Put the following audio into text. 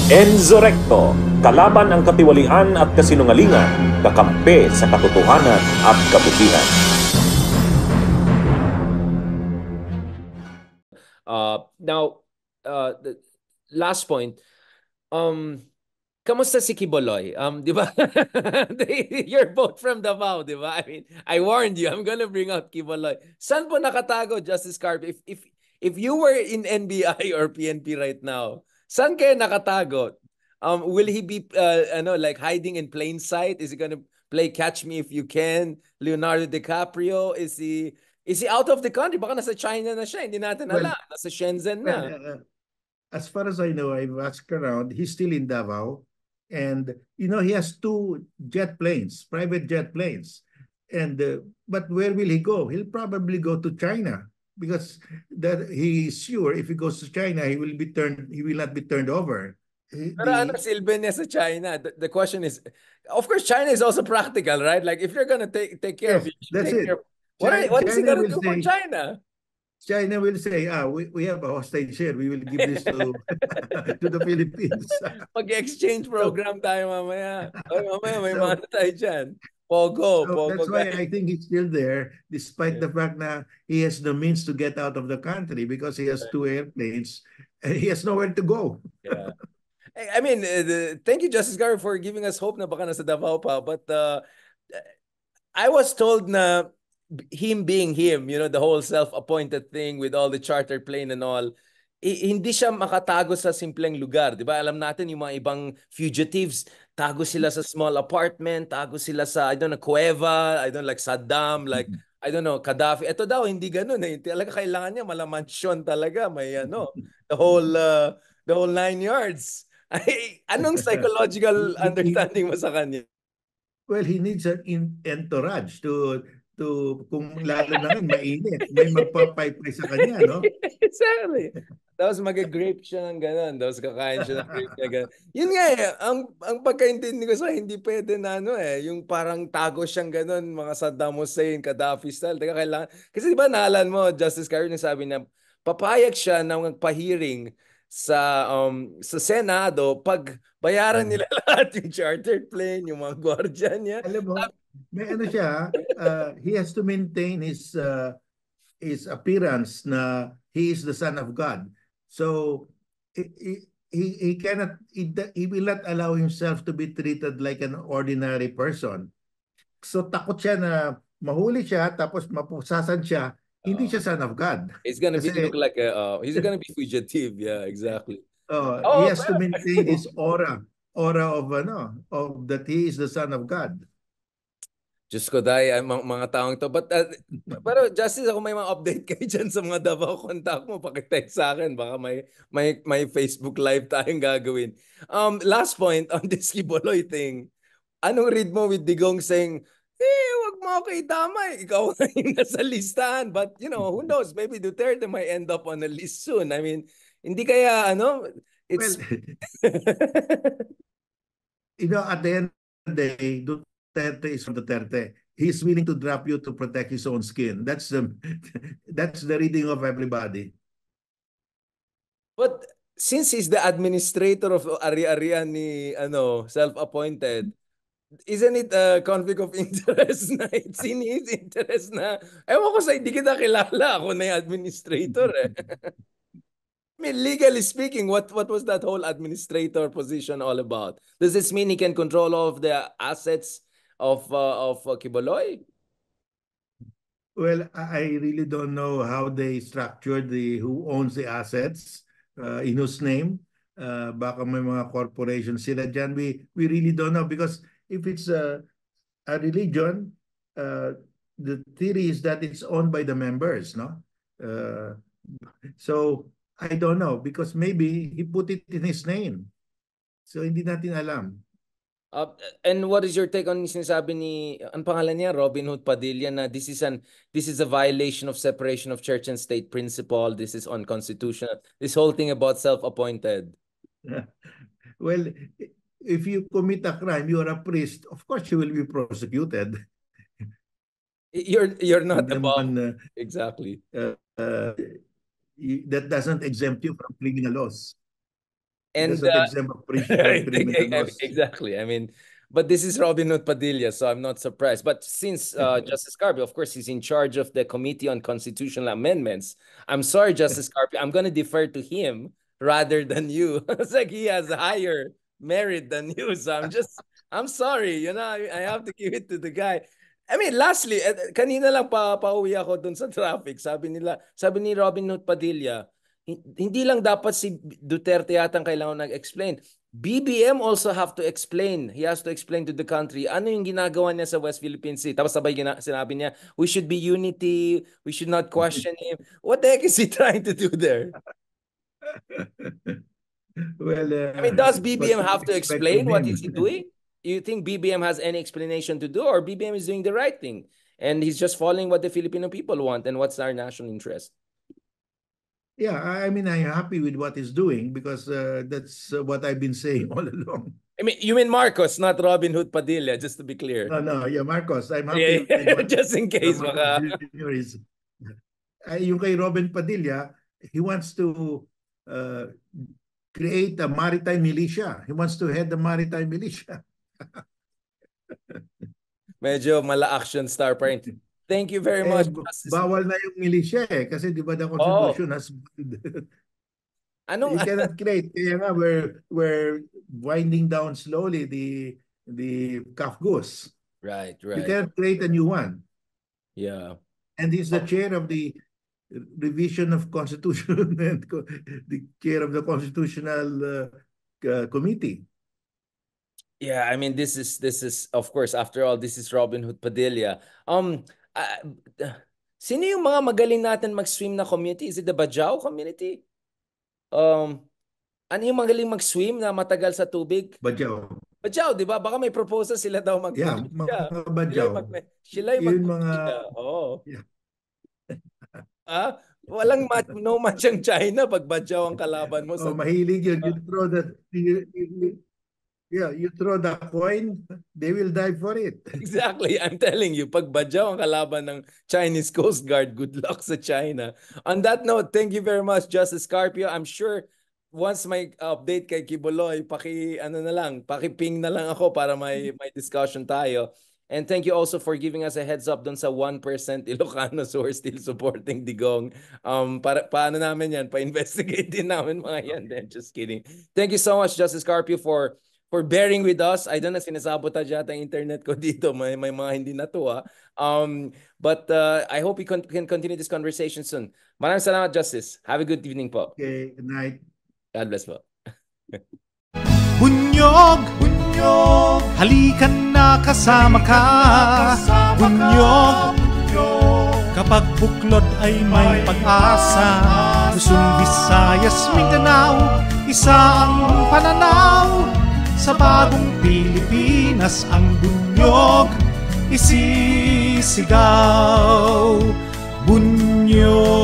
Enzo Recto, kalaban ang katiwalian at kasinungalingan, kakampi sa katotohanan at kabutihan. Now, the last point, kamusta si Kiboloy? Di ba? You're both from Davao, di ba? I mean, I warned you, I'm gonna bring out Kiboloy. Saan po nakatago, Justice Carp? If you were in NBI or PNP right now, saan kayo nakatago? Will he be like hiding in plain sight? Is he gonna play Catch Me If You Can? Leonardo DiCaprio? Is he out of the country? Baka nasa China na siya, hindi natin Well, alam. Nasa Shenzhen well, na. as far as I know, I've asked around, he's still in Davao. And, you know, he has two jet planes, private jet planes. And, but where will he go? He'll probably go to China because that he's sure if he goes to China, he will not be turned over. Pero ano silbi niya sa China? The question is, of course, China is also practical, right? Like if you're gonna take care of Yes, it, you should that's take it. care of what is he China gonna will do for say, China? China will say, we have a hostage here. We will give this to to the Philippines. Mag-exchange program tayo mamaya. Ay, mamaya may So, mga tayo dyan. Pogo that's why guys. I think he's still there, despite the fact that he has the means to get out of the country because he has two airplanes and he has nowhere to go. Yeah. I mean, thank you, Justice Garrett, for giving us hope na baka nasa Davao pa. But I was told na him being him, you know, the whole self-appointed thing with all the charter plane and all, hindi siya makatago sa simpleng lugar. Di ba? Alam natin yung mga ibang fugitives, tago sila sa small apartment, tago sila sa, I don't know, cueva, I don't know, like Saddam, like, I don't know, Gaddafi. Ito daw, hindi ganun eh. Talaga kailangan niya, malamansyon talaga. May the whole 9 yards. Ay, anong psychological understanding mo sa kanya? Well, he needs an entourage kung lalo na ngayon mainit, may magpapaypay sa kanya, no? Exactly. Tapos mag-grape siya ng gano'n. Tapos kakain siya ng grape na gano'n. Yun nga eh, ang pagkaintindi ko sa hindi pwede na yung parang tago siyang gano'n, mga Saddam Hussein, Gaddafi style. Teka, kailangan. Kasi di ba naalan mo, Justice Carter, yung sabi na papayag siya na magpa-hearing sa Senado pag bayaran nila lahat yung chartered plane, yung mga guardian niya. Alam mo, may ano siya, he has to maintain his appearance na he is the son of God. So he cannot he will not allow himself to be treated like an ordinary person. So takot siya na mahuli siya tapos mapusasan siya, hindi siya son of God. He's gonna Kasi, look like he's gonna be fugitive. Yeah, exactly. he has to maintain his aura of that he is the son of God. Diyos ko, dahil mga taong to. But, pero Justice, ako may mga update kayo dyan sa mga Davao contact mo. Pakitext sa akin. Baka may Facebook Live tayong gagawin. Last point on this Kiboloy thing. Anong read mo with Digong saying, wag mo ako idamay. Ikaw yung nasa listahan. But, you know, who knows? Maybe Duterte might end up on a list soon. I mean, hindi kaya, it's... Well, you know, at the end of the day, Duterte is from Duterte. He's willing to drop you to protect his own skin. That's that's the reading of everybody. But since he's the administrator of Ari-Arian ni self-appointed, isn't it a conflict of interest na it's in his interest na ewan ko sa hindi kita kilala, ako na yung administrator eh. I mean, legally speaking, what was that whole administrator position all about? Does this mean he can control all of the assets of Kiboloy? Well, I really don't know how they structured who owns the assets in whose name. Baka may mga corporation sila dyan. We really don't know because if it's a religion, the theory is that it's owned by the members, no? So I don't know because maybe he put it in his name. So hindi natin alam. And what is your take on sinasabi ni, ang pangalan niya, Robin Hood Padilla, na this is a violation of separation of church and state principle, this is unconstitutional, this whole thing about self-appointed? Well, if you commit a crime, you are a priest, of course you will be prosecuted. You're not above. Exactly. That doesn't exempt you from pleading a loss. And doesn't exempt from criminal laws. exactly. I mean, but this is Robin Hood Padilla, so I'm not surprised. But since Justice Carpio, of course, he's in charge of the Committee on Constitutional Amendments. I'm sorry, Justice Carpio, I'm going to defer to him rather than you. It's like he has higher merit than you. So I'm sorry, you know, I have to give it to the guy. I mean, lastly, kanina lang pauwi ako dun sa traffic. Sabi ni Robin Hood Padilla, hindi lang dapat si Duterte yatang kailangan nag-explain. BBM also have to explain. He has to explain to the country ano yung ginagawa niya sa West Philippine Sea. Tapos sabay sinabi niya, we should be unity, we should not question him. What the heck is he trying to do there? Well, I mean, does BBM have to explain what is he doing? You think BBM has any explanation to do, or BBM is doing the right thing and he's just following what the Filipino people want and what's our national interest? Yeah, I mean, I'm happy with what he's doing because that's what I've been saying all along. I mean, you mean Marcos, not Robin Hood Padilla, just to be clear. No, yeah, Marcos. I'm happy with what just in case. Yung kay Robin Padilla, he wants to create a maritime militia. He wants to head the maritime militia. Medyo mala-action star pa rin. Thank you very much. Bawal na yung militia kasi di ba the Constitution has you cannot create. Kaya nga we're winding down slowly the CAF goose. Right. You cannot create a new one. Yeah. And he's the chair of the revision of Constitution and the chair of the Constitutional Committee. Yeah, I mean, this is of course, after all, this is Robin Hood Padilla. Sino yung mga magaling natin mag-swim na community? Is it the Bajau community? Ano yung magaling mag-swim na matagal sa tubig? Bajau, di ba? Baka may proposal sila daw mag- Yeah, mga Bajau. Sila yung mag- Oo. Yeah. Walang no match ang China pag Bajau ang kalaban mo. Mahilig yun. You throw the coin, they will dive for it. Exactly. I'm telling you, pag Bajau ang kalaban ng Chinese Coast Guard, good luck sa China. On that note, thank you very much, Justice Carpio. I'm sure once may update kay Kibuloy, paki-ping na lang ako para may discussion tayo. And thank you also for giving us a heads up dun sa 1% Ilocanos who are still supporting Digong. Paano namin yan? Pa-investigate din namin mga yan. Then, just kidding. Thank you so much, Justice Carpio, for bearing with us. I don't know, sinasabotage yata ang internet ko dito. May mga hindi natuwa. But I hope we can continue this conversation soon. Maraming salamat, Justice. Have a good evening po. Okay, good night. God bless po. Bunyog, halikan na kasama ka. Bunyog, kapag buklod ay may pag-asa. Luzon, Visayas, Mindanao, isa ang pananaw. Sa bagong Pilipinas ang bunyog isisigaw. Bunyog.